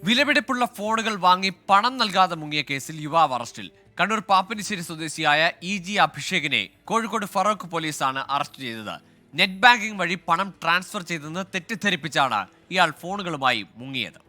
വിലപിടിപ്പുള്ള ഫോണുകൾ വാങ്ങി പണം നൽകാതെ മുങ്ങിയ കേസിൽ യുവാവ് അറസ്റ്റിൽ. കണ്ണൂർ പാപ്പനിശ്ശേരി സ്വദേശിയായ EG അഭിഷേകിനെ കോഴിക്കോട് ഫറോക്ക് പോലീസാണ് അറസ്റ്റ് ചെയ്തത്. നെറ്റ് ബാങ്കിംഗ് വഴി പണം ട്രാൻസ്ഫർ ചെയ്തെന്ന് തെറ്റിദ്ധരിപ്പിച്ചാണ് ഇയാൾ ഫോണുകളുമായി മുങ്ങിയത്.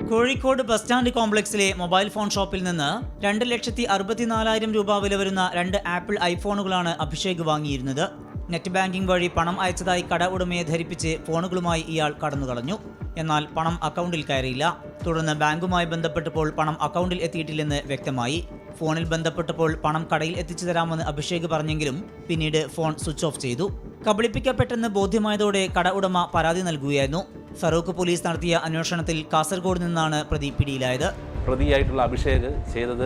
കോഴിക്കോട് ബസ് സ്റ്റാൻഡ് കോംപ്ലക്സിലെ മൊബൈൽ ഫോൺ ഷോപ്പിൽ നിന്ന് 2,64,000 രൂപ വില വരുന്ന 2 ആപ്പിൾ ഐഫോണുകളാണ് അഭിഷേക് വാങ്ങിയിരുന്നത്. നെറ്റ് ബാങ്കിംഗ് വഴി പണം അയച്ചതായി കട ഉടമയെ ധരിപ്പിച്ച് ഫോണുകളുമായി ഇയാൾ കടന്നുകളഞ്ഞു. എന്നാൽ പണം അക്കൗണ്ടിൽ കയറിയില്ല. തുടർന്ന് ബാങ്കുമായി ബന്ധപ്പെട്ടപ്പോൾ പണം അക്കൗണ്ടിൽ എത്തിയിട്ടില്ലെന്ന് വ്യക്തമായി. ഫോണിൽ ബന്ധപ്പെട്ടപ്പോൾ പണം കടയിൽ എത്തിച്ചു തരാമെന്ന് അഭിഷേക് പറഞ്ഞെങ്കിലും പിന്നീട് ഫോൺ സ്വിച്ച് ഓഫ് ചെയ്തു. കബളിപ്പിക്കപ്പെട്ടെന്ന് ബോധ്യമായതോടെ കട ഉടമ പരാതി നൽകുകയായിരുന്നു. ഫറൂഖ് പോലീസ് നടത്തിയ അന്വേഷണത്തിൽ കാസർഗോഡ് നിന്നാണ് പ്രതി പിടിയിലായത്. പ്രതിയായിട്ടുള്ള അഭിഷേക് ചെയ്തത്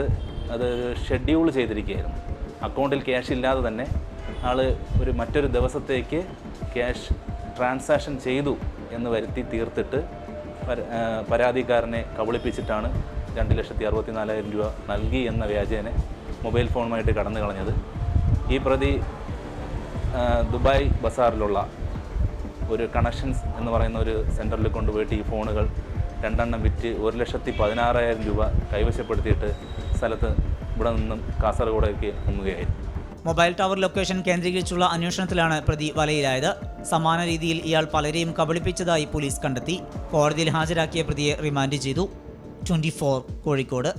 അത് ഷെഡ്യൂൾ ചെയ്തിരിക്കുകയായിരുന്നു. അക്കൗണ്ടിൽ ക്യാഷ് ഇല്ലാതെ തന്നെ മറ്റൊരു ദിവസത്തേക്ക് ക്യാഷ് ട്രാൻസാക്ഷൻ ചെയ്തു എന്ന് വരുത്തി തീർത്തിട്ട് പരാതിക്കാരനെ കബളിപ്പിച്ചിട്ടാണ് 2,64,000 രൂപ നൽകി എന്ന വ്യാജേന മൊബൈൽ ഫോണുമായിട്ട് കടന്നു കളഞ്ഞത്. ഈ പ്രതി ദുബായ് ബസാറിലുള്ള ഒരു കണക്ഷൻസ് എന്ന് പറയുന്ന ഒരു സെൻറ്ററിൽ കൊണ്ടുപോയിട്ട് ഈ ഫോണുകൾ 2 എണ്ണം വിറ്റ് 1,16,000 രൂപ കൈവശപ്പെടുത്തിയിട്ട് സ്ഥലത്ത് ഇവിടെ നിന്നും കാസർഗോഡേക്ക് മുങ്ങുകയായിരുന്നു. മൊബൈൽ ടവർ ലൊക്കേഷൻ കേന്ദ്രീകരിച്ചുള്ള അന്വേഷണത്തിലാണ് പ്രതി വലയിലായത്. സമാന രീതിയിൽ ഇയാൾ പലരെയും കബളിപ്പിച്ചതായി പോലീസ് കണ്ടെത്തി. കോടതിയിൽ ഹാജരാക്കിയ പ്രതിയെ റിമാൻഡ് ചെയ്തു. 24 കോഴിക്കോട്.